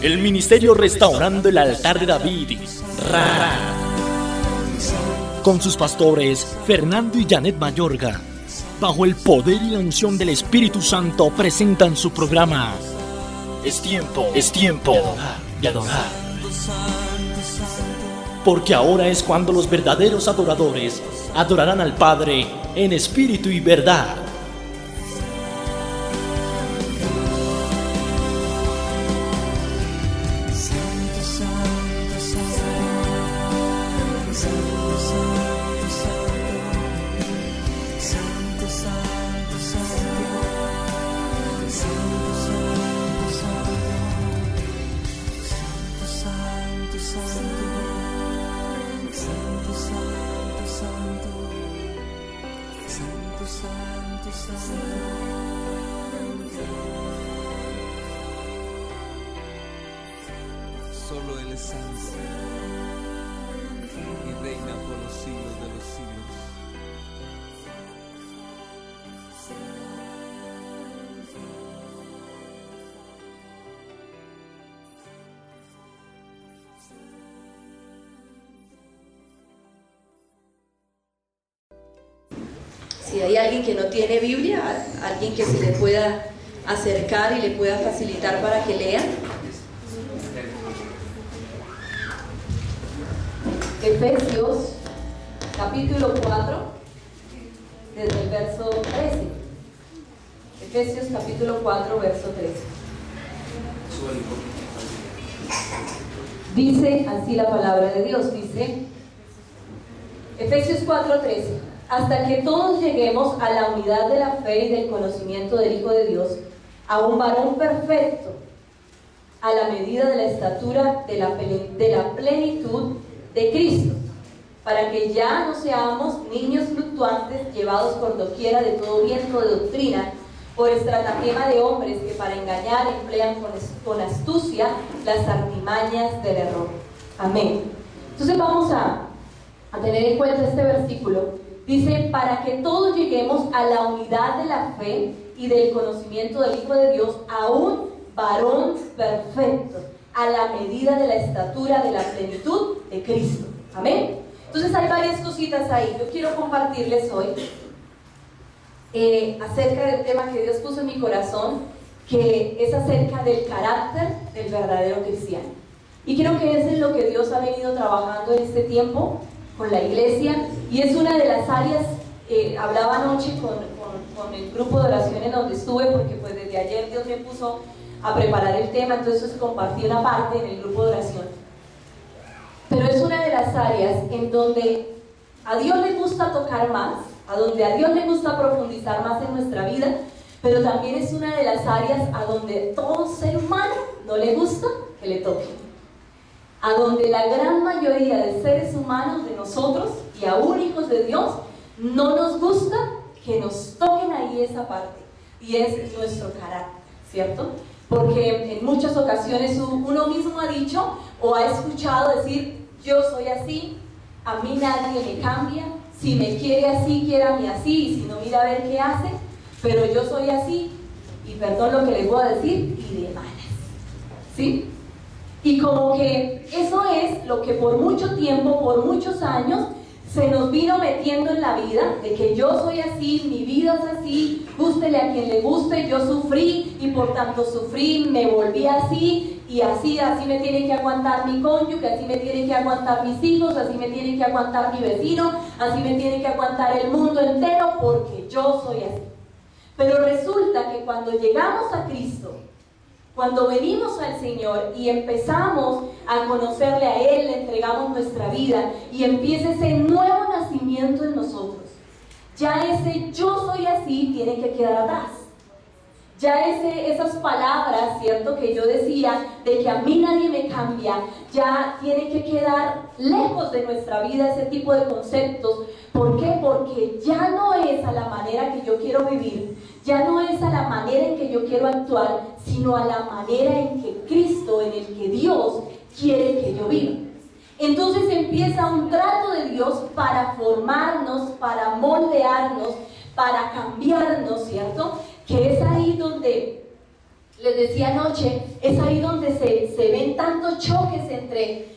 el ministerio Restaurando el Altar de David, RA, con sus pastores Fernando y Janet Mayorga, bajo el poder y la unción del Espíritu Santo, presentan su programa Es tiempo de adorar. Porque ahora es cuando los verdaderos adoradores adorarán al Padre en espíritu y verdad. Solo Él es santo y reina por los siglos de los siglos. Si hay alguien que no tiene Biblia, alguien que se le pueda acercar y le pueda facilitar para que lea. Efesios capítulo 4, desde el verso 13. Efesios capítulo 4, verso 13. Dice así la palabra de Dios, dice Efesios 4, 13: hasta que todos lleguemos a la unidad de la fe y del conocimiento del Hijo de Dios, a un varón perfecto, a la medida de la estatura de la plenitud de Cristo, para que ya no seamos niños fluctuantes, llevados por doquiera de todo viento de doctrina, por estratagema de hombres que para engañar emplean con astucia las artimañas del error. Amén. Entonces vamos a tener en cuenta este versículo. Dice, para que todos lleguemos a la unidad de la fe y del conocimiento del Hijo de Dios, a un varón perfecto, a la medida de la estatura de la plenitud de Cristo. Amén. Entonces hay varias cositas ahí. Yo quiero compartirles hoy acerca del tema que Dios puso en mi corazón, que es acerca del carácter del verdadero cristiano. Y creo que eso es lo que Dios ha venido trabajando en este tiempo con la iglesia, y es una de las áreas. Hablaba anoche con el grupo de oración en donde estuve, porque pues desde ayer Dios me puso a preparar el tema, entonces compartí una parte en el grupo de oración. Pero es una de las áreas en donde a Dios le gusta tocar más, a donde a Dios le gusta profundizar más en nuestra vida, pero también es una de las áreas a donde todo ser humano no le gusta que le toquen. A donde la gran mayoría de seres humanos, de nosotros y aún hijos de Dios, no nos gusta que nos toquen ahí esa parte, y es nuestro carácter, ¿cierto? Porque en muchas ocasiones uno mismo ha dicho o ha escuchado decir: yo soy así, a mí nadie me cambia, si me quiere así, quiérame así, y si no, mira a ver qué hace, pero yo soy así, y perdón lo que les voy a decir, y de malas, ¿sí? Y como que eso es lo que por mucho tiempo, por muchos años, se nos vino metiendo en la vida, de que yo soy así, mi vida es así, gústele a quien le guste, yo sufrí y por tanto sufrí, me volví así, y así me tiene que aguantar mi cónyuge, así me tiene que aguantar mis hijos, así me tiene que aguantar mi vecino, así me tiene que aguantar el mundo entero, porque yo soy así. Pero resulta que cuando llegamos a Cristo, cuando venimos al Señor y empezamos a conocerle a Él, le entregamos nuestra vida y empieza ese nuevo nacimiento en nosotros, ya ese yo soy así tiene que quedar atrás. Ya esas palabras, ¿cierto?, que yo decía, de que a mí nadie me cambia, ya tiene que quedar lejos de nuestra vida ese tipo de conceptos. ¿Por qué? Porque ya no es a la manera que yo quiero vivir, ya no es a la manera en que yo quiero actuar, sino a la manera en que Cristo, en el que Dios quiere que yo viva. Entonces empieza un trato de Dios para formarnos, para moldearnos, para cambiarnos, ¿cierto? Que es ahí donde les decía anoche, es ahí donde se ven tantos choques entre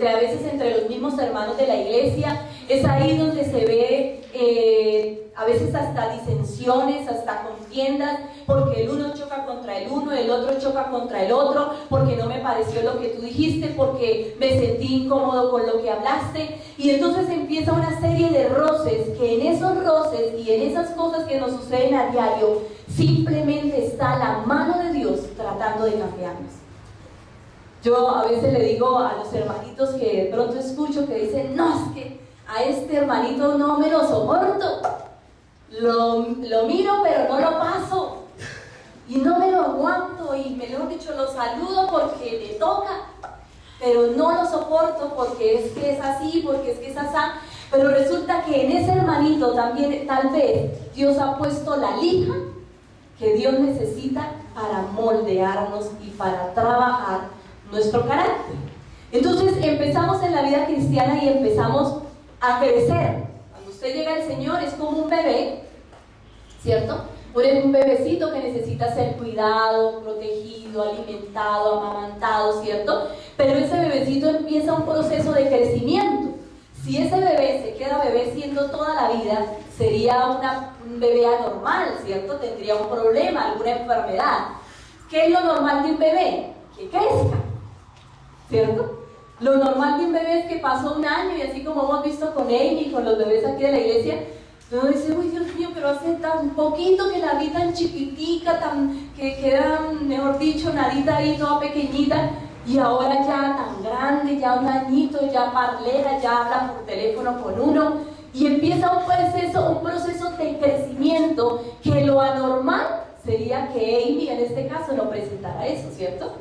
a veces entre los mismos hermanos de la iglesia. Es ahí donde se ve a veces hasta disensiones, hasta contiendas, porque el uno choca contra el uno, el otro choca contra el otro, porque no me pareció lo que tú dijiste, porque me sentí incómodo con lo que hablaste. Y entonces empieza una serie de roces, que en esos roces y en esas cosas que nos suceden a diario, simplemente está la mano de Dios tratando de cambiarnos. Yo a veces le digo a los hermanitos que de pronto escucho que dicen, no, es que a este hermanito no me lo soporto, lo miro pero no lo paso, y no me lo aguanto, y mejor dicho lo saludo porque le toca, pero no lo soporto porque es que es así, porque es que es así. Pero resulta que en ese hermanito también tal vez Dios ha puesto la lija que Dios necesita para moldearnos y para trabajar nuestro carácter. Entonces empezamos en la vida cristiana y empezamos a crecer. Cuando usted llega al Señor es como un bebé, ¿cierto? Eres un bebecito que necesita ser cuidado, protegido, alimentado, amamantado, ¿cierto? Pero ese bebecito empieza un proceso de crecimiento. Si ese bebé se queda bebé siendo toda la vida, sería un bebé anormal, ¿cierto? Tendría un problema, alguna enfermedad. ¿Qué es lo normal de un bebé? Que crezca, ¿cierto? Lo normal de un bebé es que pasó un año, y así como hemos visto con Amy, con los bebés aquí de la iglesia, uno dice, uy, Dios mío, pero hace tan poquito que la vi tan chiquitica, que queda, mejor dicho, nadita ahí toda pequeñita, y ahora ya tan grande, ya un añito, ya parlera, ya habla por teléfono con uno, y empieza un proceso de crecimiento, que lo anormal sería que Amy en este caso no presentara eso, ¿cierto?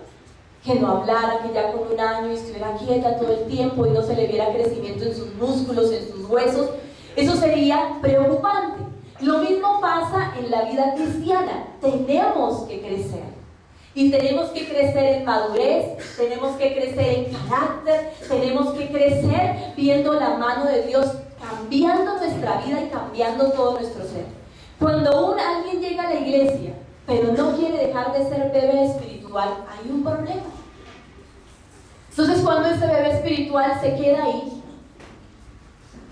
Que no hablara, que ya con un año estuviera quieta todo el tiempo y no se le viera crecimiento en sus músculos, en sus huesos. Eso sería preocupante. Lo mismo pasa en la vida cristiana. Tenemos que crecer. Y tenemos que crecer en madurez, tenemos que crecer en carácter, tenemos que crecer viendo la mano de Dios cambiando nuestra vida y cambiando todo nuestro ser. Cuando alguien llega a la iglesia, pero no quiere dejar de ser bebé espiritual, hay un problema. Entonces, cuando ese bebé espiritual se queda ahí,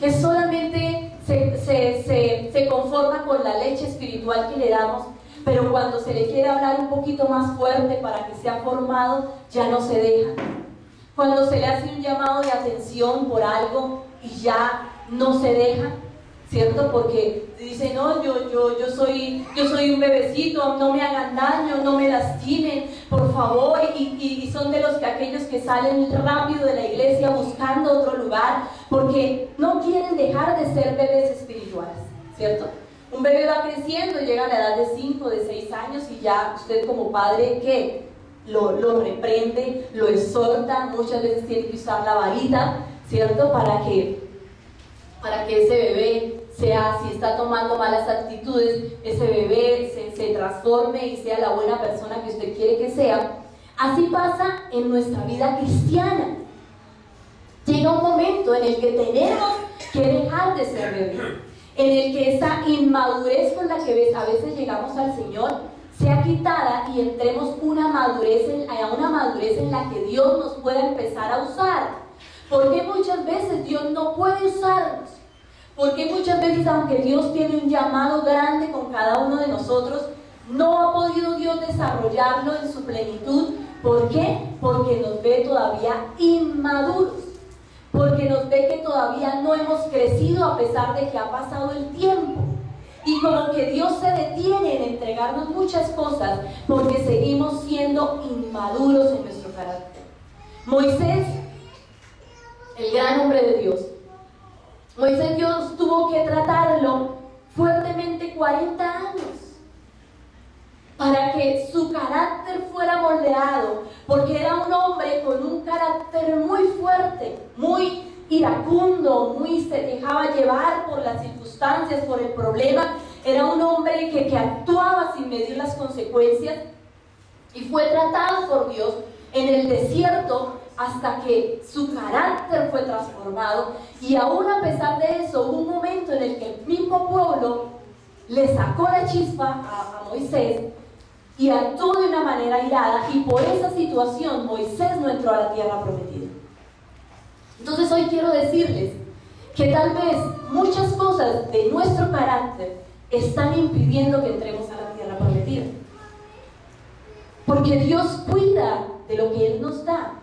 que solamente se conforma con la leche espiritual que le damos, pero cuando se le quiere hablar un poquito más fuerte para que sea formado, ya no se deja. Cuando se le hace un llamado de atención por algo y ya no se deja, ¿cierto? Porque dice, no, yo soy un bebecito, no me hagan daño, no me lastimen, por favor, y son de aquellos que salen rápido de la iglesia buscando otro lugar, porque no quieren dejar de ser bebés espirituales, ¿cierto? Un bebé va creciendo, llega a la edad de 5, de 6 años, y ya usted como padre, ¿qué? Lo reprende, lo exhorta, muchas veces tiene que usar la varita, ¿cierto? Para que ese bebé sea, si está tomando malas actitudes, ese bebé se transforme y sea la buena persona que usted quiere que sea. Así pasa en nuestra vida cristiana. Llega un momento en el que tenemos que dejar de ser bebés, en el que esa inmadurez con la que a veces llegamos al Señor sea quitada y entremos a una madurez en la que Dios nos pueda empezar a usar. Porque muchas veces Dios no puede usarnos. Porque muchas veces, aunque Dios tiene un llamado grande con cada uno de nosotros, no ha podido Dios desarrollarlo en su plenitud. ¿Por qué? Porque nos ve todavía inmaduros. Porque nos ve que todavía no hemos crecido a pesar de que ha pasado el tiempo. Y como que Dios se detiene en entregarnos muchas cosas porque seguimos siendo inmaduros en nuestro carácter. Moisés, el gran hombre de Dios, Moisés, Dios tuvo que tratarlo fuertemente 40 años para que su carácter fuera moldeado, porque era un hombre con un carácter muy fuerte, muy iracundo, se dejaba llevar por las circunstancias, por el problema. Era un hombre que actuaba sin medir las consecuencias, y fue tratado por Dios en el desierto hasta que su carácter fue transformado. Y aún a pesar de eso, hubo un momento en el que el mismo pueblo le sacó la chispa a Moisés, y actuó de una manera airada, y por esa situación Moisés no entró a la tierra prometida. Entonces hoy quiero decirles que tal vez muchas cosas de nuestro carácter están impidiendo que entremos a la tierra prometida. Porque Dios cuida de lo que Él nos da.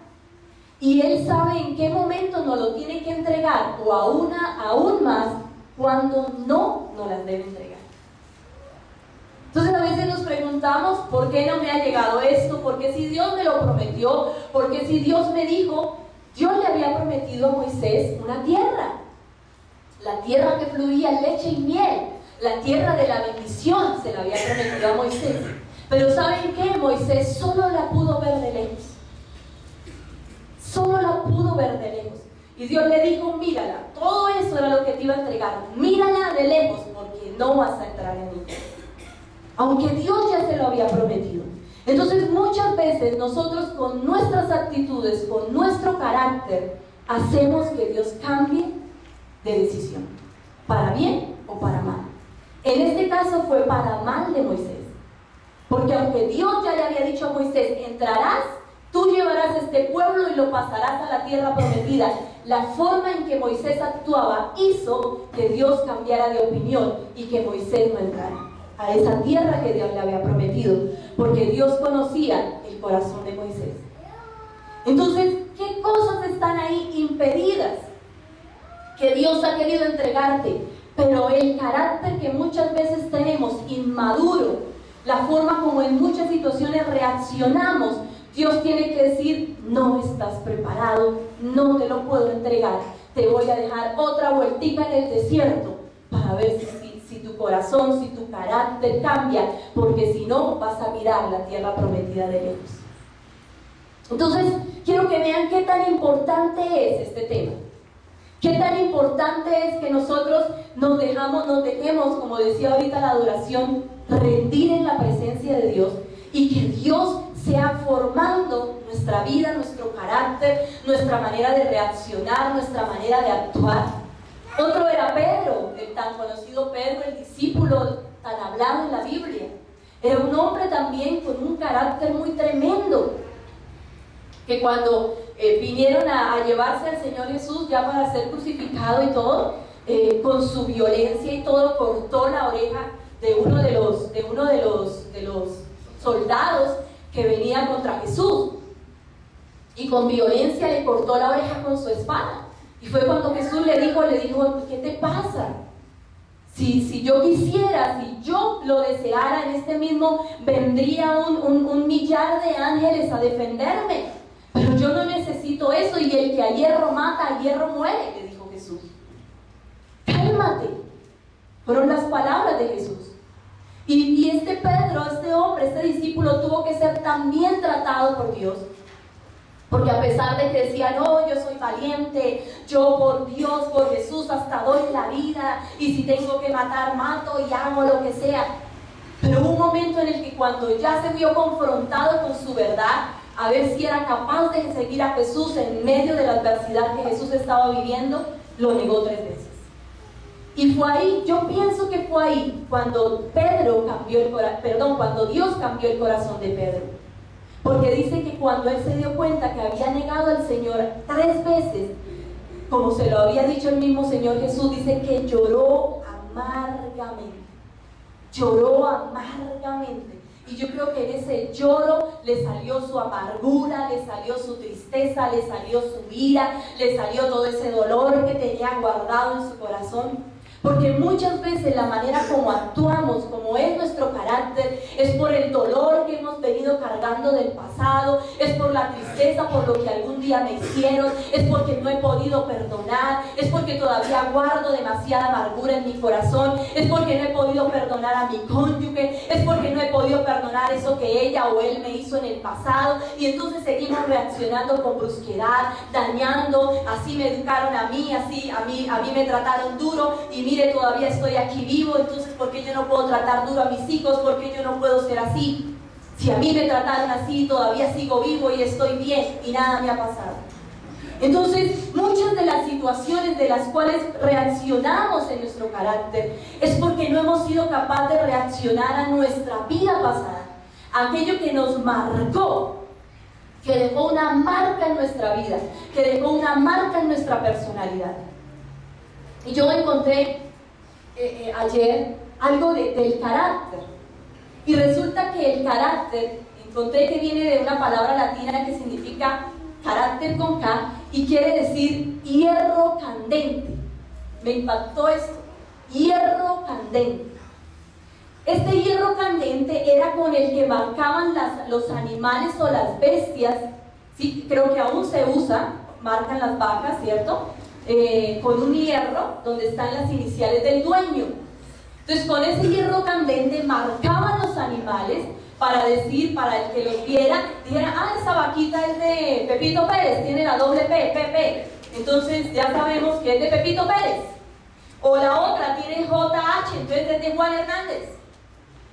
Y Él sabe en qué momento nos lo tiene que entregar, o aún más, cuando no nos las debe entregar. Entonces a veces nos preguntamos, ¿por qué no me ha llegado esto? ¿Por qué si Dios me lo prometió? ¿Por qué si Dios me dijo? Dios le había prometido a Moisés una tierra. La tierra que fluía leche y miel. La tierra de la bendición se la había prometido a Moisés. Pero ¿saben qué? Moisés solo la pudo ver de lejos. Solo la pudo ver de lejos. Y Dios le dijo, mírala, todo eso era lo que te iba a entregar. Mírala de lejos porque no vas a entrar en ella. Aunque Dios ya se lo había prometido. Entonces muchas veces nosotros con nuestras actitudes, con nuestro carácter, hacemos que Dios cambie de decisión. Para bien o para mal. En este caso fue para mal de Moisés. Porque aunque Dios ya le había dicho a Moisés, entrarás, tú llevarás este pueblo y lo pasarás a la tierra prometida. La forma en que Moisés actuaba hizo que Dios cambiara de opinión y que Moisés no entrara a esa tierra que Dios le había prometido, porque Dios conocía el corazón de Moisés. Entonces, ¿qué cosas están ahí impedidas que Dios ha querido entregarte? Pero el carácter que muchas veces tenemos inmaduro, la forma como en muchas situaciones reaccionamos, Dios tiene que decir, no estás preparado, no te lo puedo entregar, te voy a dejar otra vueltica en el desierto para ver si tu corazón, si tu carácter cambia, porque si no vas a mirar la tierra prometida de lejos. Entonces quiero que vean qué tan importante es este tema, qué tan importante es que nosotros nos dejemos, como decía ahorita la adoración, rendir en la presencia de Dios, y que Dios sea formando nuestra vida, nuestro carácter, nuestra manera de reaccionar, nuestra manera de actuar. Otro era Pedro, el tan conocido Pedro, el discípulo tan hablado en la Biblia. Era un hombre también con un carácter muy tremendo, que cuando vinieron a llevarse al Señor Jesús ya para ser crucificado y todo, con su violencia y todo, cortó la oreja de uno de los soldados que venía contra Jesús, y con violencia le cortó la oreja con su espada. Y fue cuando Jesús le dijo, ¿qué te pasa? Si yo quisiera, si yo lo deseara, en este mismo vendría un millar de ángeles a defenderme, pero yo no necesito eso, y el que a hierro mata, a hierro muere, le dijo Jesús. Cálmate. Fueron las palabras de Jesús. Y este Pedro, este hombre, este discípulo tuvo que ser también tratado por Dios, porque a pesar de que decía, no, yo soy valiente, yo por Dios, por Jesús hasta doy la vida, y si tengo que matar, mato y hago lo que sea, pero hubo un momento en el que cuando ya se vio confrontado con su verdad, a ver si era capaz de seguir a Jesús en medio de la adversidad que Jesús estaba viviendo, lo negó 3 veces. Y fue ahí, yo pienso que fue ahí cuando cuando Dios cambió el corazón de Pedro. Porque dice que cuando él se dio cuenta que había negado al Señor 3 veces, como se lo había dicho el mismo Señor Jesús, dice que lloró amargamente. Lloró amargamente. Y yo creo que en ese lloro le salió su amargura, le salió su tristeza, le salió su ira, le salió todo ese dolor que tenía guardado en su corazón. Porque muchas veces la manera como actuamos, como es nuestro carácter, es por el dolor que hemos venido cargando del pasado, es por la tristeza por lo que algún día me hicieron, es porque no he podido perdonar, es porque todavía guardo demasiada amargura en mi corazón, es porque no he podido perdonar a mi cónyuge, es porque no he podido perdonar eso que ella o él me hizo en el pasado, y entonces seguimos reaccionando con brusquedad, dañando. Así me educaron a mí, así a mí me trataron duro, y mire, todavía estoy aquí vivo, entonces ¿por qué yo no puedo tratar duro a mis hijos? ¿Por qué yo no puedo ser así? Si a mí me trataron así, todavía sigo vivo y estoy bien y nada me ha pasado. Entonces, muchas de las situaciones de las cuales reaccionamos en nuestro carácter es porque no hemos sido capaces de reaccionar a nuestra vida pasada, aquello que nos marcó, que dejó una marca en nuestra vida, que dejó una marca en nuestra personalidad. Y yo encontré ayer algo del carácter. Y resulta que el carácter, encontré que viene de una palabra latina que significa carácter con K y quiere decir hierro candente. Me impactó esto, hierro candente. Este hierro candente era con el que marcaban los animales o las bestias, sí, creo que aún se usa, marcan las vacas, ¿cierto? Con un hierro donde están las iniciales del dueño. Entonces con ese hierro candente marcaban los animales para decir, para el que los viera, dijera, ah, esa vaquita es de Pepito Pérez, tiene la doble P, PP. Entonces ya sabemos que es de Pepito Pérez. O la otra tiene JH, entonces es de Juan Hernández.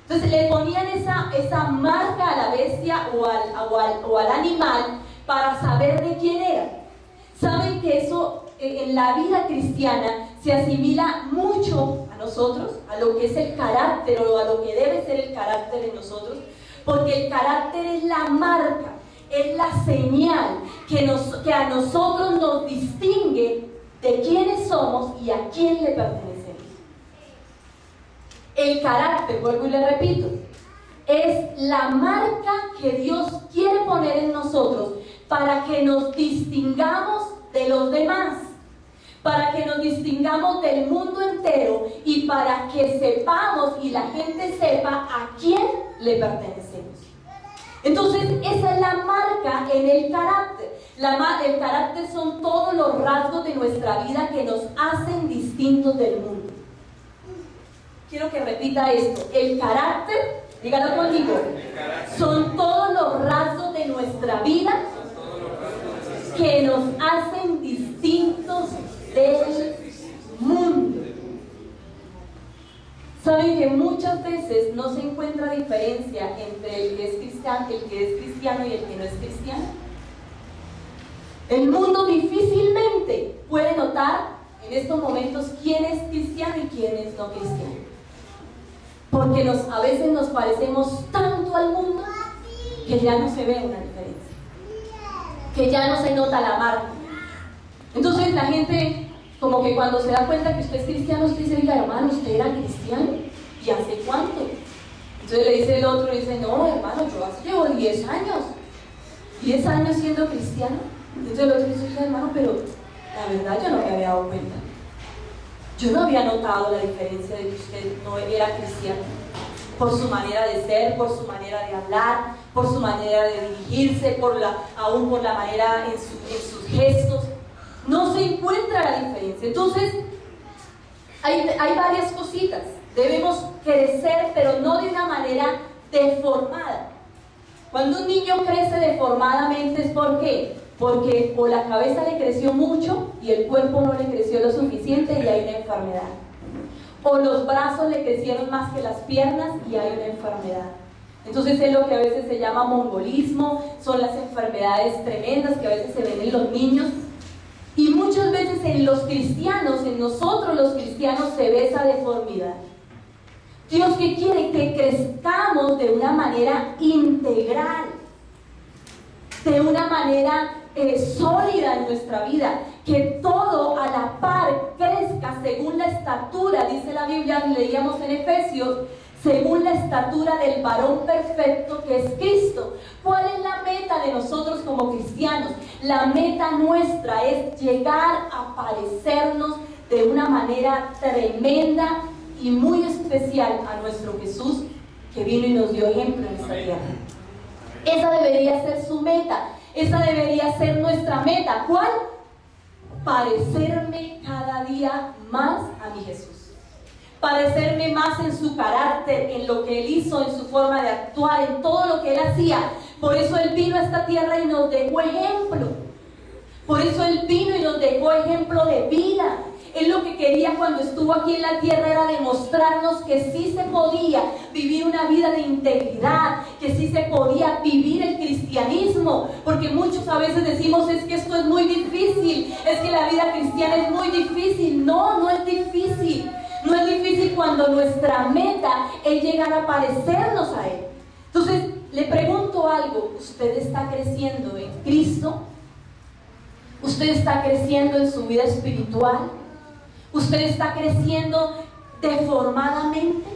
Entonces le ponían esa marca a la bestia o al animal para saber de quién era. Saben que eso en la vida cristiana se asimila mucho a nosotros, a lo que es el carácter o a lo que debe ser el carácter en nosotros, porque el carácter es la marca, es la señal que a nosotros nos distingue de quiénes somos y a quién le pertenecemos. El carácter, vuelvo y le repito, es la marca que Dios quiere poner en nosotros para que nos distingamos de los demás, para que nos distingamos del mundo entero y para que sepamos y la gente sepa a quién le pertenecemos. Entonces, esa es la marca en el carácter. El carácter son todos los rasgos de nuestra vida que nos hacen distintos del mundo. Quiero que repita esto. El carácter, dígalo conmigo, son todos los rasgos de nuestra vida que nos hacen distintos del mundo. Saben que muchas veces no se encuentra diferencia entre el que es cristiano y el que no es cristiano. El mundo difícilmente puede notar en estos momentos quién es cristiano y quién es no cristiano. Porque a veces nos parecemos tanto al mundo que ya no se ve una diferencia, que ya no se nota la marca. Entonces la gente, como que cuando se da cuenta que usted es cristiano, usted dice, oiga, hermano, ¿usted era cristiano? ¿Y hace cuánto? Entonces le dice el otro, le dice, no, hermano, yo llevo 10 años. 10 años siendo cristiano. Entonces el otro dice, oiga, hermano, pero la verdad yo no me había dado cuenta. Yo no había notado la diferencia de que usted no era cristiano. Por su manera de ser, por su manera de hablar, por su manera de dirigirse, aún por la manera en sus gestos. No se encuentra la diferencia. Entonces, hay varias cositas. Debemos crecer, pero no de una manera deformada. Cuando un niño crece deformadamente, ¿es por qué? Porque o la cabeza le creció mucho y el cuerpo no le creció lo suficiente y hay una enfermedad. O los brazos le crecieron más que las piernas y hay una enfermedad. Entonces es lo que a veces se llama mongolismo, son las enfermedades tremendas que a veces se ven en los niños. Y muchas veces en los cristianos, en nosotros los cristianos, se ve esa deformidad. Dios que quiere que crezcamos de una manera integral, de una manera sólida en nuestra vida, que todo a la par crezca según la estatura, dice la Biblia, leíamos en Efesios, según la estatura del varón perfecto que es Cristo. ¿Cuál es la meta de nosotros como cristianos? La meta nuestra es llegar a parecernos de una manera tremenda y muy especial a nuestro Jesús, que vino y nos dio ejemplo en esta tierra. Esa debería ser su meta, esa debería ser nuestra meta. ¿Cuál? Parecerme cada día más a mi Jesús. Parecerme más en su carácter, en lo que Él hizo, en su forma de actuar, en todo lo que Él hacía. Por eso Él vino a esta tierra y nos dejó ejemplo. Por eso Él vino y nos dejó ejemplo de vida. Él lo que quería cuando estuvo aquí en la tierra era demostrarnos que sí se podía vivir una vida de integridad, que sí se podía vivir el cristianismo, porque muchos a veces decimos, es que esto es muy difícil, es que la vida cristiana es muy difícil. No, no es difícil. No es difícil cuando nuestra meta es llegar a parecernos a Él. Entonces, Le pregunto algo, ¿usted está creciendo en Cristo? ¿Usted está creciendo en su vida espiritual? ¿Usted está creciendo deformadamente?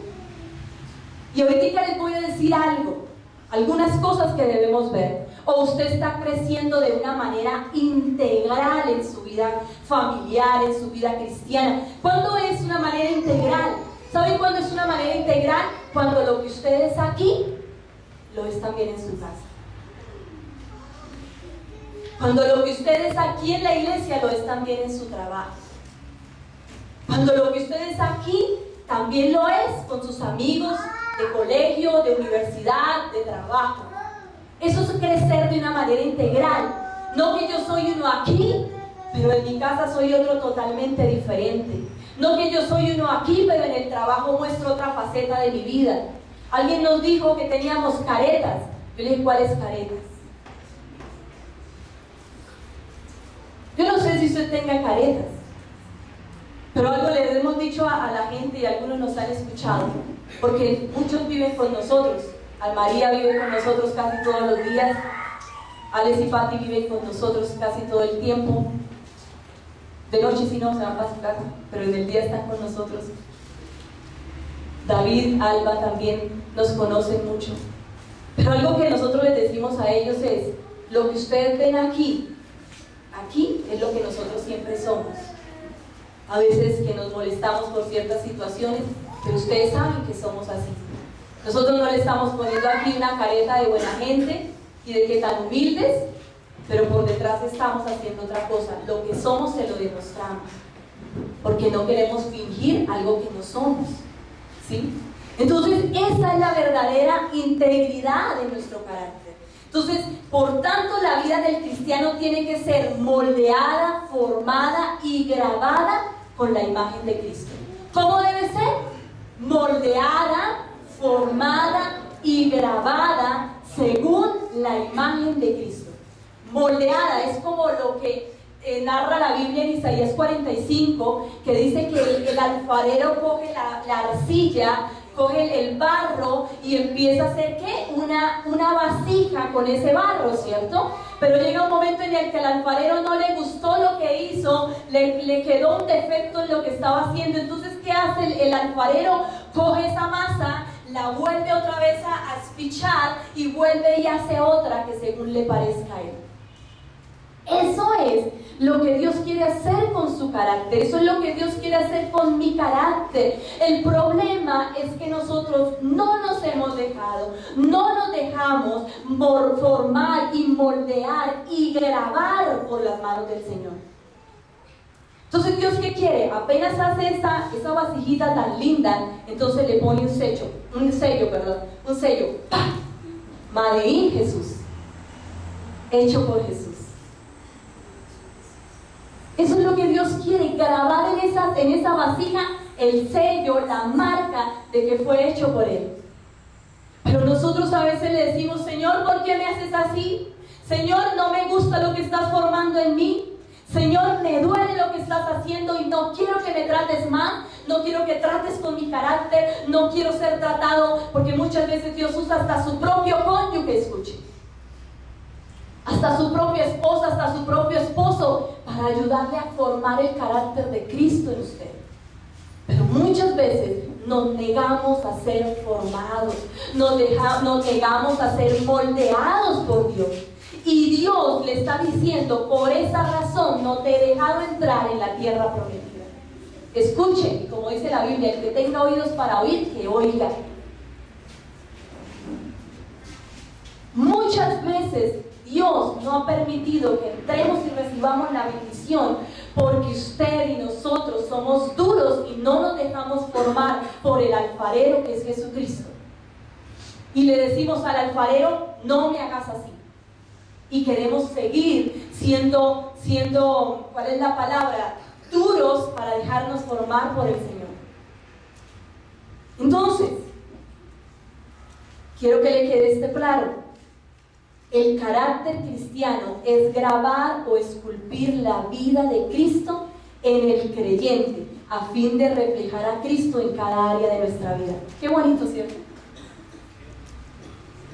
Y ahorita les voy a decir algo, algunas cosas que debemos ver. O usted está creciendo de una manera integral en su vida familiar, en su vida cristiana. ¿Cuándo es una manera integral? ¿Saben cuándo es una manera integral? Cuando lo que usted es aquí, lo es también en su casa. Cuando lo que usted es aquí en la iglesia, lo es también en su trabajo. Cuando lo que usted es aquí, también lo es con sus amigos de colegio, de universidad, de trabajo. Eso es crecer de una manera integral. No que yo soy uno aquí, pero en mi casa soy otro totalmente diferente. No que yo soy uno aquí, pero en el trabajo muestro otra faceta de mi vida. Alguien nos dijo que teníamos caretas. Yo le dije, ¿cuáles caretas? Yo no sé si usted tenga caretas, pero algo le hemos dicho a la gente y algunos nos han escuchado, porque muchos viven con nosotros. María vive con nosotros casi todos los días. Alex y Patti viven con nosotros casi todo el tiempo. De noche si no, se van para su casa, pero en el día están con nosotros. David, Alba también nos conocen mucho. Pero algo que nosotros les decimos a ellos es, lo que ustedes ven aquí es lo que nosotros siempre somos. A veces que nos molestamos por ciertas situaciones, pero ustedes saben que somos así. Nosotros no le estamos poniendo aquí una careta de buena gente y de que tan humildes, pero por detrás estamos haciendo otra cosa. Lo que somos se lo demostramos, porque no queremos fingir algo que no somos, ¿sí? Entonces esa es la verdadera integridad de nuestro carácter. Entonces, por tanto, la vida del cristiano tiene que ser moldeada, formada y grabada con la imagen de Cristo. ¿Cómo debe ser? Moldeada, formada y grabada según la imagen de Cristo. Moldeada es como lo que narra la Biblia en Isaías 45, que dice que el alfarero coge la arcilla, coge el barro y empieza a hacer ¿qué? Una vasija con ese barro, ¿cierto? Pero llega un momento en el que al alfarero no le gustó lo que hizo, le quedó un defecto en lo que estaba haciendo. Entonces, ¿qué hace el alfarero? Coge esa masa, la vuelve otra vez a espichar y vuelve y hace otra que según le parezca a él. Eso es lo que Dios quiere hacer con su carácter. Eso es lo que Dios quiere hacer con mi carácter. El problema es que nosotros no nos hemos dejado, no nos dejamos formar y moldear y grabar por las manos del Señor. Entonces, ¿Dios qué quiere? Apenas hace esa vasijita tan linda, entonces le pone un sello, ¡pah! Made in Jesús, hecho por Jesús. Eso es lo que Dios quiere, grabar en esa vasija el sello, la marca de que fue hecho por Él. Pero nosotros a veces le decimos, Señor, ¿por qué me haces así? Señor, no me gusta lo que estás formando en mí. Señor, me duele lo que estás haciendo y no quiero que me trates más, no quiero que trates con mi carácter, no quiero ser tratado, porque muchas veces Dios usa hasta su propio cónyuge, escuche, hasta su propia esposa, hasta su propio esposo, para ayudarle a formar el carácter de Cristo en usted. Pero muchas veces nos negamos a ser formados, nos negamos a ser moldeados por Dios. Y Dios le está diciendo, por esa razón no te he dejado entrar en la tierra prometida. Escuchen, como dice la Biblia, el que tenga oídos para oír, que oiga. Muchas veces Dios no ha permitido que entremos y recibamos la bendición porque usted y nosotros somos duros y no nos dejamos formar por el alfarero que es Jesucristo. Y le decimos al alfarero, no me hagas así. Y queremos seguir siendo, ¿cuál es la palabra? Duros para dejarnos formar por el Señor. Entonces, quiero que le quede claro. El carácter cristiano es grabar o esculpir la vida de Cristo en el creyente, a fin de reflejar a Cristo en cada área de nuestra vida. Qué bonito, ¿cierto?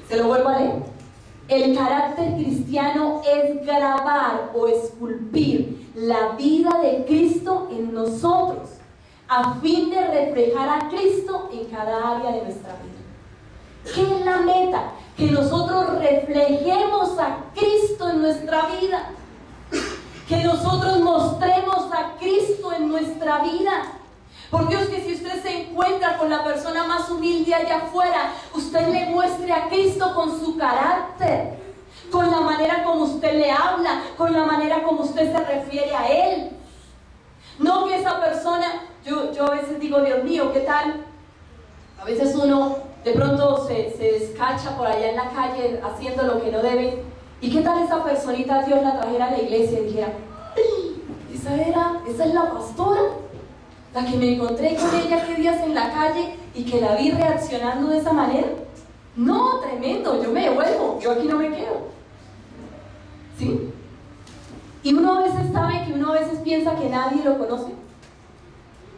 Se lo vuelvo a leer. El carácter cristiano es grabar o esculpir la vida de Cristo en nosotros, a fin de reflejar a Cristo en cada área de nuestra vida. ¿Qué es la meta? Que nosotros reflejemos a Cristo en nuestra vida. Que nosotros mostremos a Cristo en nuestra vida. Por Dios, que si usted se encuentra con la persona más humilde allá afuera, usted le muestre a Cristo con su carácter, con la manera como usted le habla, con la manera como usted se refiere a Él. No que esa persona, yo a veces digo, Dios mío, ¿qué tal? A veces uno de pronto se descacha por allá en la calle haciendo lo que no debe. ¿Y qué tal esa personita Dios la trajera a la iglesia y dijera, esa es la pastora? La que me encontré con ella aquellos días en la calle y que la vi reaccionando de esa manera. No, tremendo, yo me devuelvo, yo aquí no me quedo. ¿Sí? Y uno a veces sabe que uno a veces piensa que nadie lo conoce.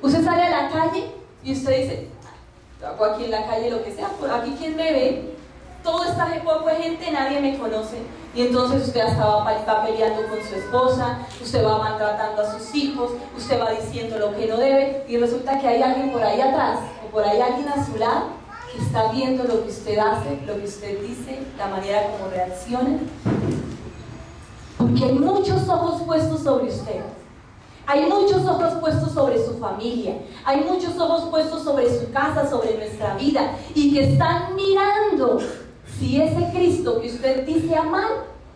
Usted sale a la calle y usted dice, yo hago aquí en la calle lo que sea, por aquí quien me ve, todo está de poco de gente, nadie me conoce. Y entonces usted hasta va peleando con su esposa, usted va maltratando a sus hijos, usted va diciendo lo que no debe, y resulta que hay alguien por ahí atrás, o por ahí alguien a su lado, que está viendo lo que usted hace, lo que usted dice, la manera como reacciona. Porque hay muchos ojos puestos sobre usted. Hay muchos ojos puestos sobre su familia, hay muchos ojos puestos sobre su casa, sobre nuestra vida, y que están mirando si ese Cristo que usted dice amar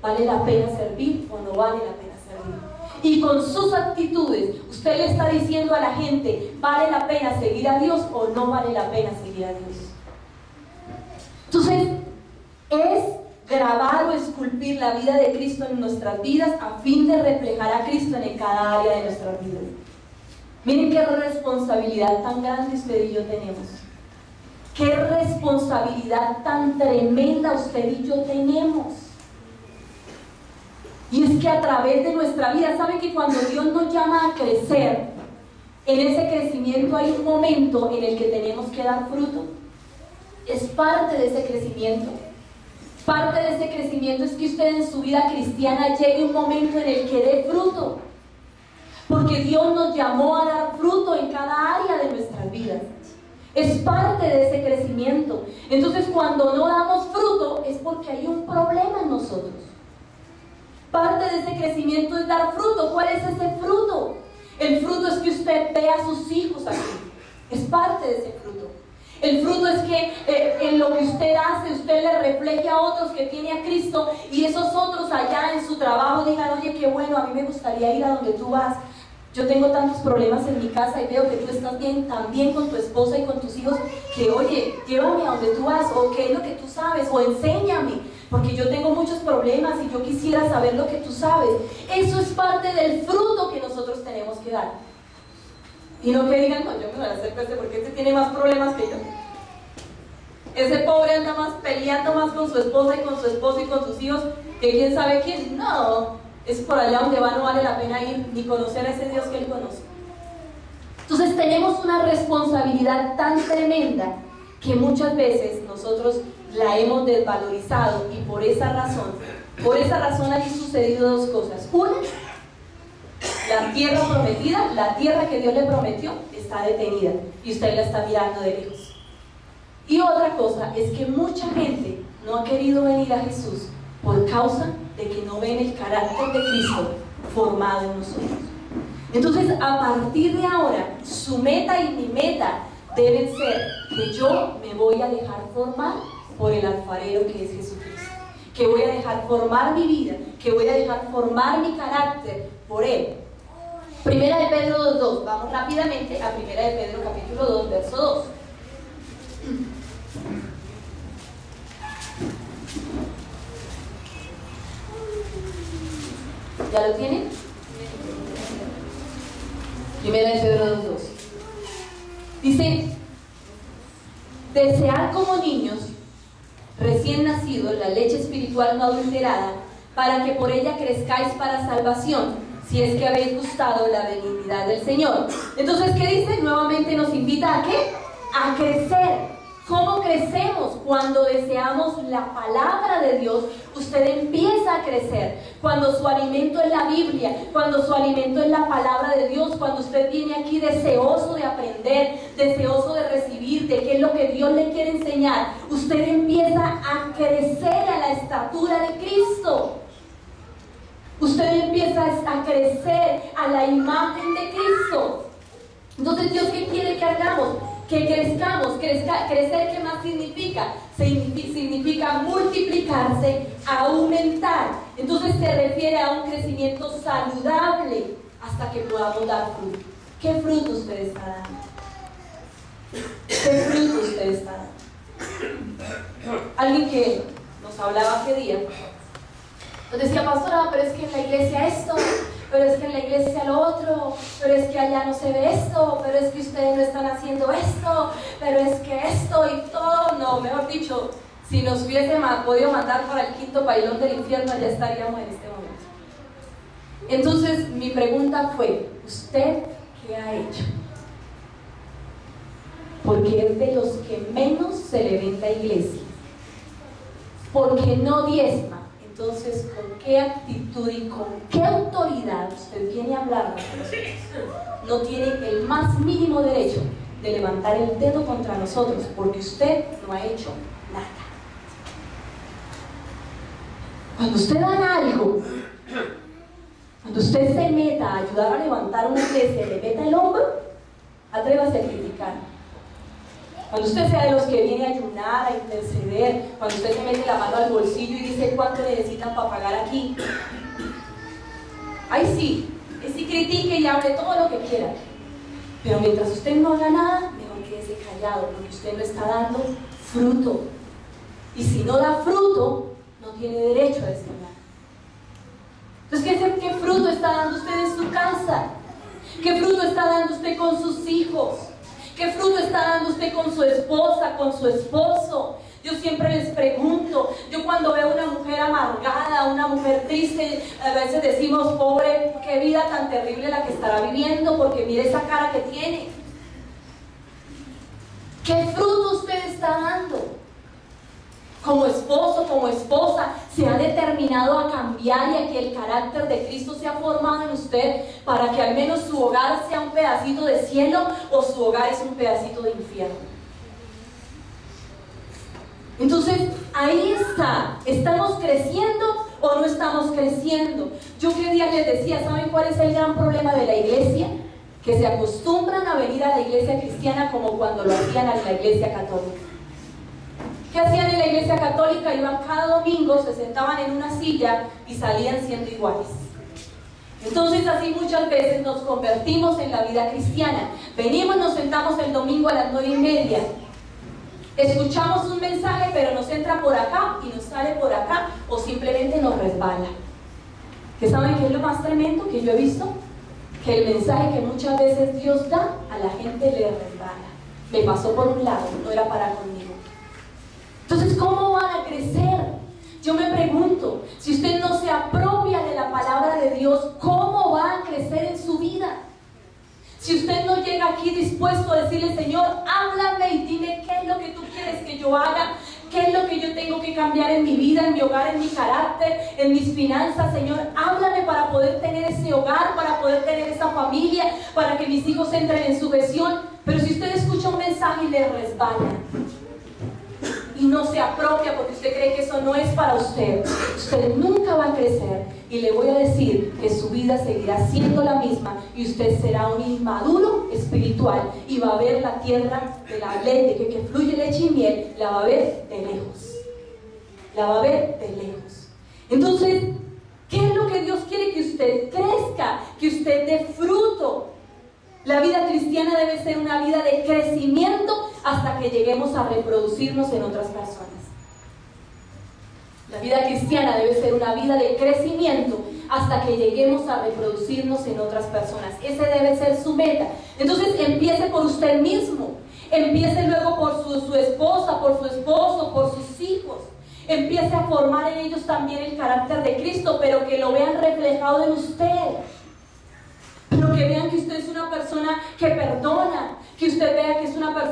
vale la pena servir o no vale la pena servir. Y con sus actitudes usted le está diciendo a la gente, ¿vale la pena seguir a Dios o no vale la pena seguir a Dios? Entonces, es grabar o esculpir la vida de Cristo en nuestras vidas a fin de reflejar a Cristo en cada área de nuestras vidas. Miren qué responsabilidad tan grande usted y yo tenemos. Qué responsabilidad tan tremenda usted y yo tenemos. Y es que a través de nuestra vida, ¿saben que cuando Dios nos llama a crecer, en ese crecimiento hay un momento en el que tenemos que dar fruto? Es parte de ese crecimiento. Parte de ese crecimiento es que usted en su vida cristiana llegue un momento en el que dé fruto. Porque Dios nos llamó a dar fruto en cada área de nuestras vidas. Es parte de ese crecimiento. Entonces, cuando no damos fruto, es porque hay un problema en nosotros. Parte de ese crecimiento es dar fruto. ¿Cuál es ese fruto? El fruto es que usted ve a sus hijos aquí. Es parte de ese fruto. El fruto es que en lo que usted hace, usted le refleje a otros que tiene a Cristo, y esos otros allá en su trabajo digan, oye, qué bueno, a mí me gustaría ir a donde tú vas. Yo tengo tantos problemas en mi casa y veo que tú estás bien, tan bien con tu esposa y con tus hijos, que oye, llévame a donde tú vas, o qué es lo que tú sabes, o enséñame, porque yo tengo muchos problemas y yo quisiera saber lo que tú sabes. Eso es parte del fruto que nosotros tenemos que dar. Y no que digan, no, yo me voy a hacer peste porque este tiene más problemas que yo. Ese pobre anda más peleando más con su esposa y con su esposo y con sus hijos que quién sabe quién. No, es por allá donde va, no vale la pena ir ni conocer a ese Dios que él conoce. Entonces tenemos una responsabilidad tan tremenda que muchas veces nosotros la hemos desvalorizado, y por esa razón han sucedido dos cosas. Una, la tierra prometida, la tierra que Dios le prometió, está detenida y usted la está mirando de lejos. Y otra cosa es que mucha gente no ha querido venir a Jesús por causa de que no ven el carácter de Cristo formado en nosotros. Entonces, a partir de ahora, su meta y mi meta deben ser que yo me voy a dejar formar por el alfarero que es Jesucristo, que voy a dejar formar mi vida, que voy a dejar formar mi carácter por Él. Primera de Pedro 2.2, vamos rápidamente a Primera de Pedro capítulo 2, verso 2. ¿Ya lo tienen? Primera de Pedro 2.2. Dice, desead como niños recién nacidos la leche espiritual no adulterada, para que por ella crezcáis para salvación, si es que habéis gustado la benignidad del Señor. Entonces, ¿qué dice? Nuevamente nos invita a ¿qué? A crecer. ¿Cómo crecemos? Cuando deseamos la palabra de Dios, usted empieza a crecer. Cuando su alimento es la Biblia, cuando su alimento es la palabra de Dios, cuando usted viene aquí deseoso de aprender, deseoso de recibir, de qué es lo que Dios le quiere enseñar, usted empieza a crecer a la estatura de Cristo. Usted empieza a crecer a la imagen de Cristo. Entonces, ¿Dios qué quiere que hagamos? Que crezcamos. Crecer, ¿qué más significa? Significa multiplicarse, aumentar. Entonces se refiere a un crecimiento saludable hasta que podamos dar fruto. ¿Qué fruto usted está dando? ¿Qué fruto usted está dando? Alguien que nos hablaba aquel día nos decía: pastora, pero es que en la iglesia esto, pero es que en la iglesia lo otro, pero es que allá no se ve esto, pero es que ustedes no están haciendo esto, pero es que esto y todo. No, mejor dicho, si nos hubiese podido mandar para el quinto pailón del infierno, ya estaríamos en este momento. Entonces mi pregunta fue: ¿usted qué ha hecho? Porque es de los que menos se le ve en la iglesia, porque no diezma. Entonces, ¿con qué actitud y con qué autoridad usted viene a hablarnos a nosotros? No tiene el más mínimo derecho de levantar el dedo contra nosotros, porque usted no ha hecho nada. Cuando usted haga algo, cuando usted se meta a ayudar a levantar una iglesia, le meta el hombro, atrévase a criticar. Cuando usted sea de los que viene a ayunar, a interceder, cuando usted se mete la mano al bolsillo y dice cuánto necesitan para pagar aquí, ahí sí critique y hable todo lo que quiera. Pero mientras usted no haga nada, mejor quédese callado, porque usted no está dando fruto. Y si no da fruto, no tiene derecho a decir nada. Entonces, ¿qué fruto está dando usted en su casa? ¿Qué fruto está dando usted con sus hijos? ¿Qué fruto está dando usted con su esposa, con su esposo? Yo siempre les pregunto, yo cuando veo una mujer amargada, una mujer triste, a veces decimos: pobre, qué vida tan terrible la que estará viviendo, porque mire esa cara que tiene. ¿Qué fruto usted está dando? Como esposo, como esposa, se ha determinado a cambiar y a que el carácter de Cristo sea formado en usted para que al menos su hogar sea un pedacito de cielo, o su hogar es un pedacito de infierno. Entonces, ahí está. ¿Estamos creciendo o no estamos creciendo? Yo que día les decía, ¿saben cuál es el gran problema de la iglesia? Que se acostumbran a venir a la iglesia cristiana como cuando lo hacían a la iglesia católica. ¿Qué hacían en la iglesia católica? Iban cada domingo, se sentaban en una silla y salían siendo iguales. Entonces, así muchas veces nos convertimos en la vida cristiana. Venimos, nos sentamos el domingo a las 9:30. Escuchamos un mensaje, pero nos entra por acá y nos sale por acá, o simplemente nos resbala. ¿Qué saben qué es lo más tremendo que yo he visto? Que el mensaje que muchas veces Dios da, a la gente le resbala. Me pasó por un lado, no era para conmigo. Entonces, ¿cómo van a crecer? Yo me pregunto, si usted no se apropia de la palabra de Dios, ¿cómo va a crecer en su vida? Si usted no llega aquí dispuesto a decirle: Señor, háblame y dime qué es lo que tú quieres que yo haga, qué es lo que yo tengo que cambiar en mi vida, en mi hogar, en mi carácter, en mis finanzas. Señor, háblame para poder tener ese hogar, para poder tener esa familia, para que mis hijos entren en sujeción. Pero si usted escucha un mensaje y le resbala y no se apropia porque usted cree que eso no es para usted, usted nunca va a crecer. Y le voy a decir que su vida seguirá siendo la misma, y usted será un inmaduro espiritual, y va a ver la tierra de la leche, que fluye leche y miel, la va a ver de lejos. La va a ver de lejos. Entonces, ¿qué es lo que Dios quiere? Que usted crezca, que usted dé fruto. La vida cristiana debe ser una vida de crecimiento hasta que lleguemos a reproducirnos en otras personas. La vida cristiana debe ser una vida de crecimiento hasta que lleguemos a reproducirnos en otras personas. Ese debe ser su meta. Entonces, empiece por usted mismo. Empiece luego por su esposa, por su esposo, por sus hijos. Empiece a formar en ellos también el carácter de Cristo, pero que lo vean reflejado en usted. Pero que vean que usted es una persona que perdona, que usted vea que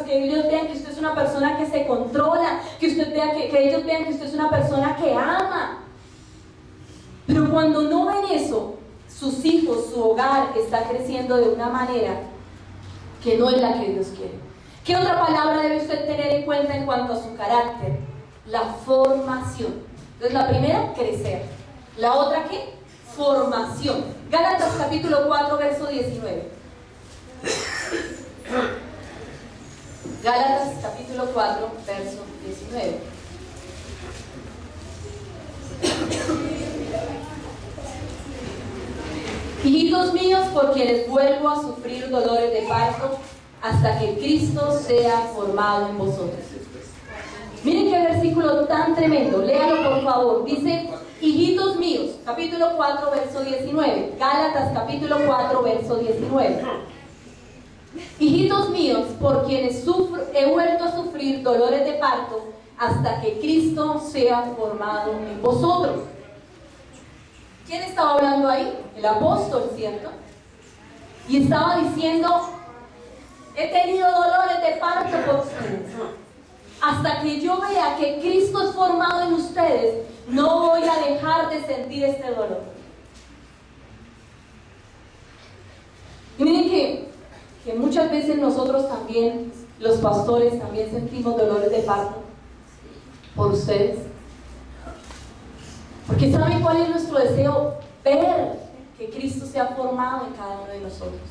que ellos vean que usted es una persona que se controla, que usted vea que ellos vean que usted es una persona que ama. Pero cuando no ven eso, sus hijos, su hogar está creciendo de una manera que no es la que Dios quiere. ¿Qué otra palabra debe usted tener en cuenta en cuanto a su carácter? La formación. Entonces la primera, crecer. La otra, ¿qué? Formación. Gálatas capítulo 4, verso 19. Gálatas capítulo 4, verso 19. Hijitos míos, por quienes vuelvo a sufrir dolores de parto, hasta que Cristo sea formado en vosotros. Miren qué versículo tan tremendo, léalo por favor. Dice, hijitos míos, capítulo 4, verso 19. Gálatas capítulo 4, verso 19. Hijitos míos, por quienes he vuelto a sufrir dolores de parto, hasta que Cristo sea formado en vosotros. ¿Quién estaba hablando ahí? El apóstol, ¿cierto? Y estaba diciendo, he tenido dolores de parto por ustedes. Hasta que yo vea que Cristo es formado en ustedes, no voy a dejar de sentir este dolor. Y miren que muchas veces nosotros también, los pastores, también sentimos dolores de parto por ustedes. Porque ¿saben cuál es nuestro deseo? Ver que Cristo se ha formado en cada uno de nosotros.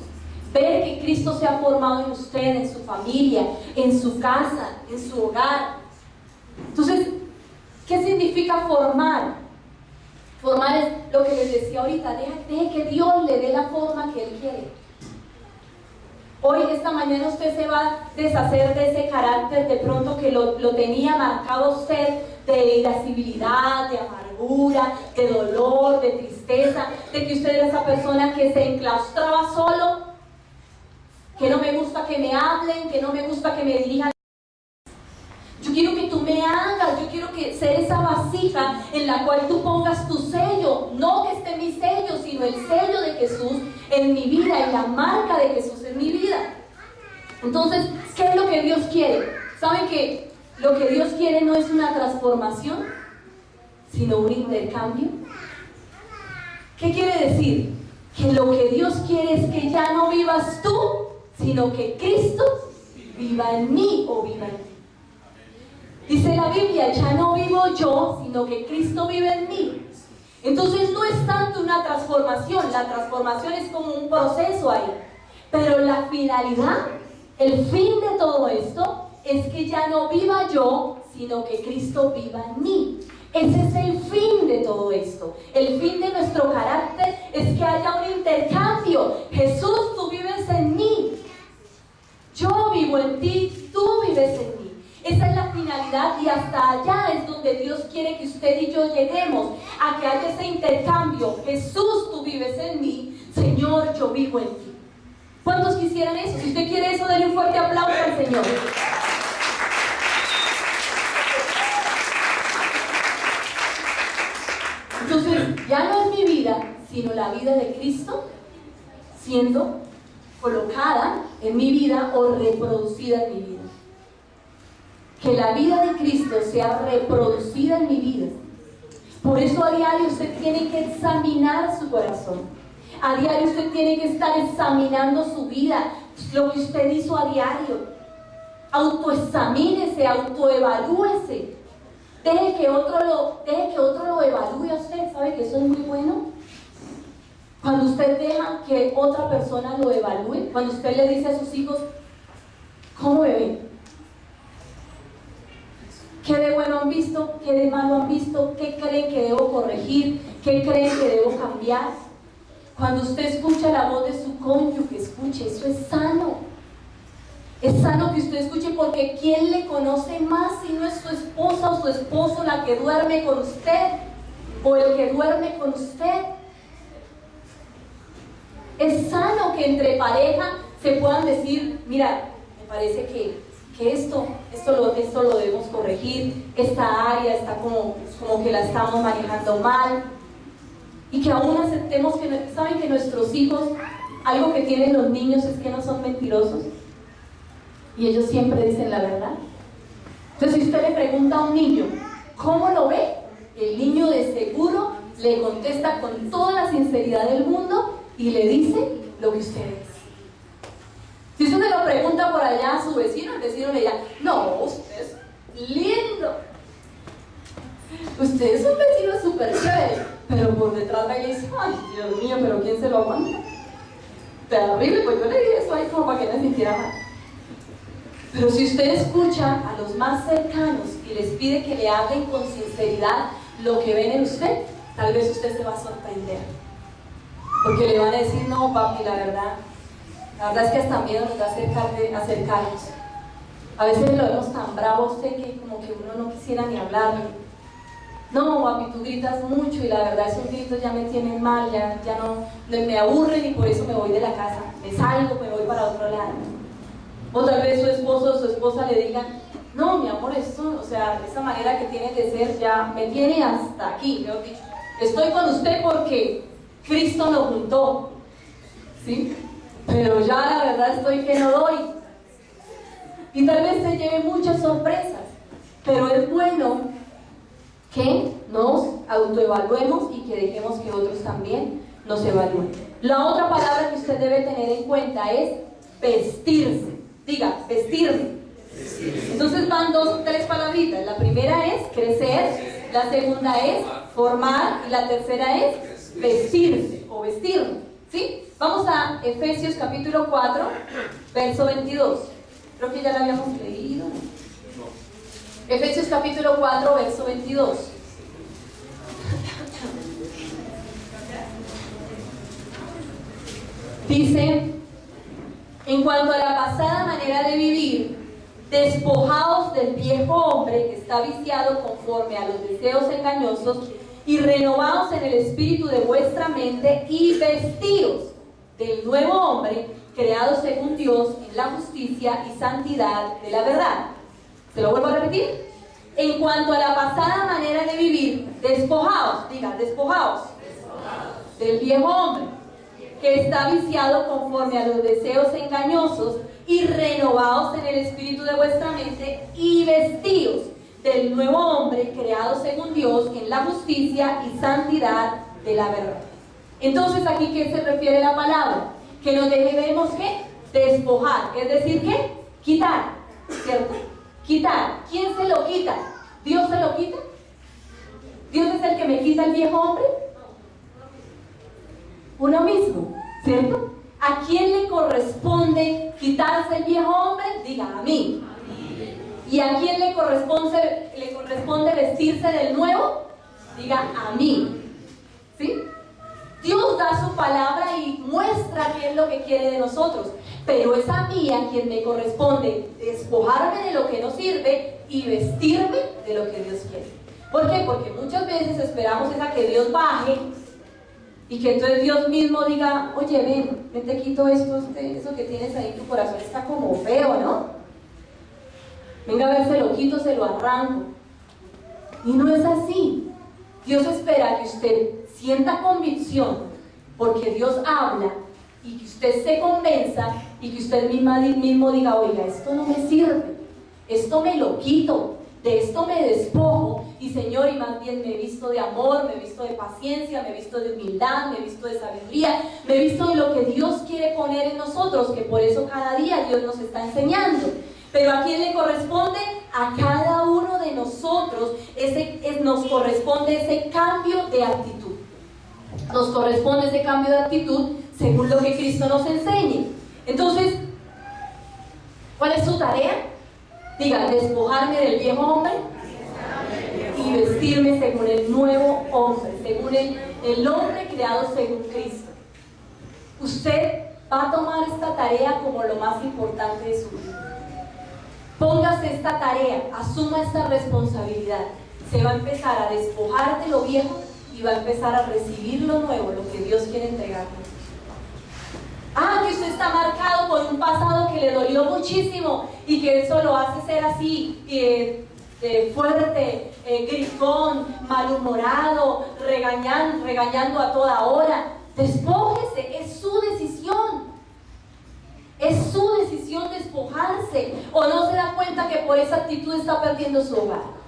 Ver que Cristo se ha formado en usted, en su familia, en su casa, en su hogar. Entonces, ¿qué significa formar? Formar es lo que les decía ahorita, deje que Dios le dé la forma que Él quiere. Hoy, esta mañana, usted se va a deshacer de ese carácter de pronto que lo tenía marcado usted, de irascibilidad, de amargura, de dolor, de tristeza, de que usted era esa persona que se enclaustraba solo, que no me gusta que me hablen, que no me gusta que me dirijan. Yo quiero que tú me hagas, yo quiero que ser esa vasija en la cual tú pongas tu sello, no que esté mi sello, sino el sello de Jesús en mi vida y la marca de Jesús en mi vida. Entonces, ¿qué es lo que Dios quiere? ¿Saben que lo que Dios quiere no es una transformación, sino un intercambio? ¿Qué quiere decir? Que lo que Dios quiere es que ya no vivas tú, sino que Cristo viva en mí o viva en ti. Dice la Biblia, ya no vivo yo, sino que Cristo vive en mí. Entonces no es tanto una transformación, la transformación es como un proceso ahí. Pero la finalidad, el fin de todo esto, es que ya no viva yo, sino que Cristo viva en mí. Ese es el fin de todo esto. El fin de nuestro carácter es que haya un intercambio. Jesús, tú vives en mí. Yo vivo en ti, tú vives en mí. Esa es la finalidad y hasta allá es donde Dios quiere que usted y yo lleguemos, a que haya ese intercambio. Jesús, tú vives en mí, Señor, yo vivo en ti. ¿Cuántos quisieran eso? Si usted quiere eso, denle un fuerte aplauso al Señor. Entonces, ya no es mi vida, sino la vida de Cristo siendo colocada en mi vida o reproducida en mi vida. Que la vida de Cristo sea reproducida en mi vida. Por eso a diario usted tiene que examinar su corazón. A diario usted tiene que estar examinando su vida, lo que usted hizo a diario. Autoexamínese, autoevalúese. Deje que otro lo evalúe a usted. ¿Sabe que eso es muy bueno? Cuando usted deja que otra persona lo evalúe, cuando usted le dice a sus hijos, ¿cómo me ven? ¿Qué de bueno han visto? ¿Qué de malo han visto? ¿Qué creen que debo corregir? ¿Qué creen que debo cambiar? Cuando usted escucha la voz de su cónyuge, escuche, eso es sano. Es sano que usted escuche, porque ¿quién le conoce más si no es su esposa o su esposo la que duerme con usted o el que duerme con usted? Es sano que entre pareja se puedan decir, mira, me parece que esto lo debemos corregir, esta área está como que la estamos manejando mal, y que aún aceptemos que, ¿saben que nuestros hijos, algo que tienen los niños es que no son mentirosos? Y ellos siempre dicen la verdad. Entonces, si usted le pregunta a un niño, ¿cómo lo ve? El niño de seguro le contesta con toda la sinceridad del mundo y le dice lo que usted es. Si usted se lo pregunta por allá a su vecino, el vecino le dirá, no, usted es lindo. Usted es un vecino súper chévere, pero por detrás de él dice, ay, Dios mío, pero ¿quién se lo aguanta? Terrible, pues yo le dije eso ahí como para que no se sintiera mal. Pero si usted escucha a los más cercanos y les pide que le hablen con sinceridad lo que ven en usted, tal vez usted se va a sorprender. Porque le van a decir, no, papi, la verdad es que hasta miedo nos da acercarnos. A veces lo vemos tan bravo a usted que como que uno no quisiera ni hablarle. No, papi, tú gritas mucho y la verdad esos gritos ya me tienen mal, ya no me aburren y por eso me voy de la casa. Me salgo, me voy para otro lado. O tal vez su esposo o su esposa le digan, no, mi amor, esto, o sea, esa manera que tiene de ser ya me tiene hasta aquí, mejor dicho. Estoy con usted porque Cristo nos juntó, ¿sí? Pero ya la verdad estoy que no doy. Y tal vez se lleve muchas sorpresas, pero es bueno que nos autoevaluemos y que dejemos que otros también nos evalúen. La otra palabra que usted debe tener en cuenta es vestirse. Diga, vestirme. Entonces van tres palabritas. La primera es crecer, la segunda es formar y la tercera es vestirse o vestirme. ¿Sí? Vamos a Efesios capítulo 4, verso 22. Creo que ya lo habíamos leído. Efesios capítulo 4, verso 22. Dice, en cuanto a la pasada manera de vivir, despojaos del viejo hombre que está viciado conforme a los deseos engañosos y renovaos en el espíritu de vuestra mente y vestíos del nuevo hombre creado según Dios en la justicia y santidad de la verdad. ¿Se lo vuelvo a repetir? En cuanto a la pasada manera de vivir, despojaos, diga, despojaos del viejo hombre que está viciado conforme a los deseos engañosos y renovaos en el espíritu de vuestra mente y vestíos del nuevo hombre creado según Dios en la justicia y santidad de la verdad. Entonces, ¿aquí qué se refiere la palabra? Que nos debemos, ¿qué? Despojar, es decir, ¿qué? Quitar, ¿cierto? Quitar. ¿Quién se lo quita? ¿Dios se lo quita? ¿Dios es el que me quita el viejo hombre? Uno mismo, ¿cierto? ¿A quién le corresponde quitarse el viejo hombre? Diga, a mí. ¿Y a quién le corresponde vestirse del nuevo? Diga, a mí. ¿Sí? Dios da su palabra y muestra qué es lo que quiere de nosotros, pero es a mí a quien me corresponde despojarme de lo que no sirve y vestirme de lo que Dios quiere. ¿Por qué? Porque muchas veces esperamos es a que Dios baje y que entonces Dios mismo diga, oye, ven te quito esto, eso que tienes ahí en tu corazón está como feo, ¿no? Venga a ver, se lo quito, se lo arranco. Y no es así. Dios espera que usted sienta convicción porque Dios habla y que usted se convenza y que usted mismo diga, oiga, esto no me sirve, esto me lo quito, de esto me despojo y Señor, y más bien me he visto de amor, me he visto de paciencia, me he visto de humildad, me he visto de sabiduría, me he visto de lo que Dios quiere poner en nosotros, que por eso cada día Dios nos está enseñando. Pero ¿a quién le corresponde? A cada uno de nosotros nos corresponde ese cambio de actitud. Nos corresponde ese cambio de actitud según lo que Cristo nos enseñe. Entonces, ¿cuál es su tarea? Diga, despojarme del viejo hombre y vestirme según el nuevo hombre, según el hombre creado según Cristo. Usted va a tomar esta tarea como lo más importante de su vida. Póngase esta tarea, asuma esta responsabilidad. Se va a empezar a despojar de lo viejo y va a empezar a recibir lo nuevo, lo que Dios quiere entregarnos. Que usted está marcado por un pasado que le dolió muchísimo y que eso lo hace ser así, fuerte, gritón, malhumorado, regañando a toda hora. Despójese, es su decisión. Es su decisión. decisión despojarse, o no se da cuenta que por esa actitud está perdiendo su hogar.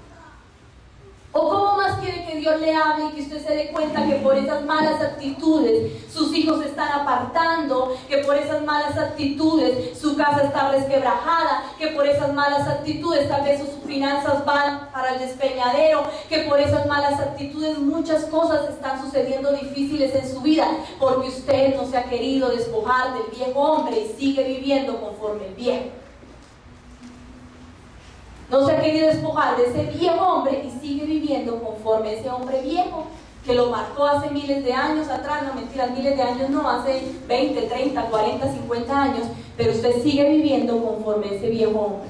¿O cómo más quiere que Dios le hable y que usted se dé cuenta que por esas malas actitudes sus hijos se están apartando, que por esas malas actitudes su casa está resquebrajada, que por esas malas actitudes tal vez sus finanzas van para el despeñadero, que por esas malas actitudes muchas cosas están sucediendo difíciles en su vida, porque usted no se ha querido despojar del viejo hombre y sigue viviendo conforme el viejo? No se ha querido despojar de ese viejo hombre y sigue viviendo conforme ese hombre viejo que lo marcó hace miles de años atrás. No, mentiras, miles de años no, hace 20, 30, 40, 50 años, pero usted sigue viviendo conforme ese viejo hombre.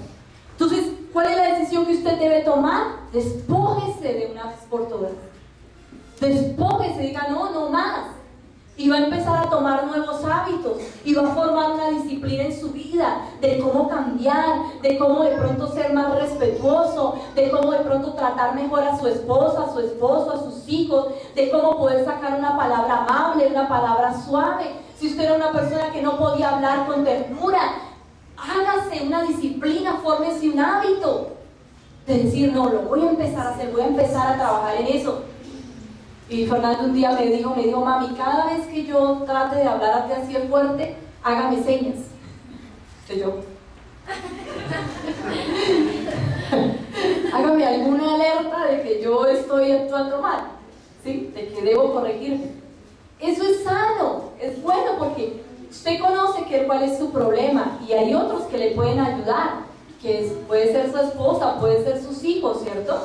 Entonces, ¿cuál es la decisión que usted debe tomar? Despójese de una vez por todas. Despójese, diga no más. Y va a empezar a tomar nuevos hábitos y va a formar una disciplina en su vida de cómo cambiar, de cómo de pronto ser más respetuoso, de cómo de pronto tratar mejor a su esposa, a su esposo, a sus hijos, de cómo poder sacar una palabra amable, una palabra suave. Si usted era una persona que no podía hablar con ternura, hágase una disciplina, fórmese un hábito de decir, no, lo voy a empezar a hacer, voy a empezar a trabajar en eso. Y Fernando un día me dijo, mami, cada vez que yo trate de hablarte así de fuerte, hágame señas. Entonces yo, hágame alguna alerta de que yo estoy actuando mal, ¿sí? De que debo corregirme. Eso es sano, es bueno, porque usted conoce cuál es su problema y hay otros que le pueden ayudar, puede ser su esposa, puede ser sus hijos, ¿cierto?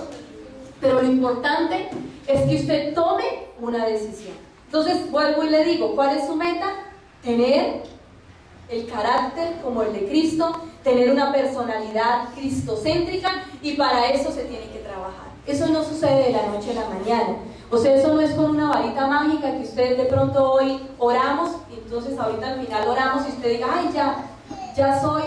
Pero lo importante es que usted tome una decisión. Entonces, vuelvo y le digo, ¿cuál es su meta? Tener el carácter como el de Cristo, tener una personalidad cristocéntrica, y para eso se tiene que trabajar. Eso no sucede de la noche a la mañana. O sea, eso no es con una varita mágica que usted de pronto hoy oramos, y entonces ahorita al final oramos y usted diga, ay, ya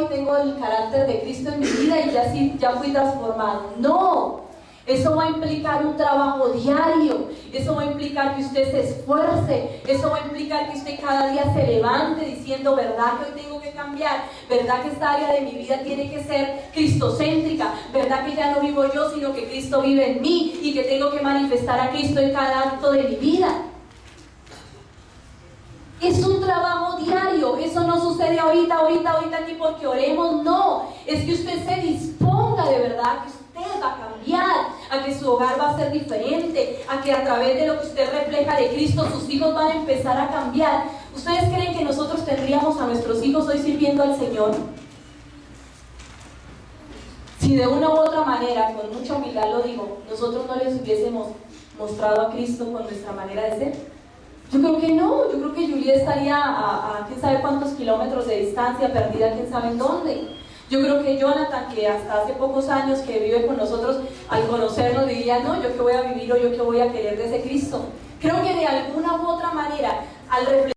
tengo el carácter de Cristo en mi vida y ya fui transformado. No. Eso va a implicar un trabajo diario, eso va a implicar que usted se esfuerce, eso va a implicar que usted cada día se levante diciendo, ¿verdad que hoy tengo que cambiar? ¿Verdad que esta área de mi vida tiene que ser cristocéntrica? ¿Verdad que ya no vivo yo, sino que Cristo vive en mí y que tengo que manifestar a Cristo en cada acto de mi vida? Es un trabajo diario, eso no sucede ahorita aquí porque oremos, no. Es que usted se disponga de verdad, que usted va a cambiar, a que su hogar va a ser diferente, a que a través de lo que usted refleja de Cristo, sus hijos van a empezar a cambiar. ¿Ustedes creen que nosotros tendríamos a nuestros hijos hoy sirviendo al Señor? Si de una u otra manera, con mucha humildad lo digo, nosotros no les hubiésemos mostrado a Cristo con nuestra manera de ser. Yo creo que no, yo creo que Julia estaría a quién sabe cuántos kilómetros de distancia, perdida quién sabe en dónde. Yo creo que Jonathan, que hasta hace pocos años que vive con nosotros, al conocernos diría, no, yo qué voy a vivir o yo qué voy a querer de ese Cristo. Creo que de alguna u otra manera, al reflexionar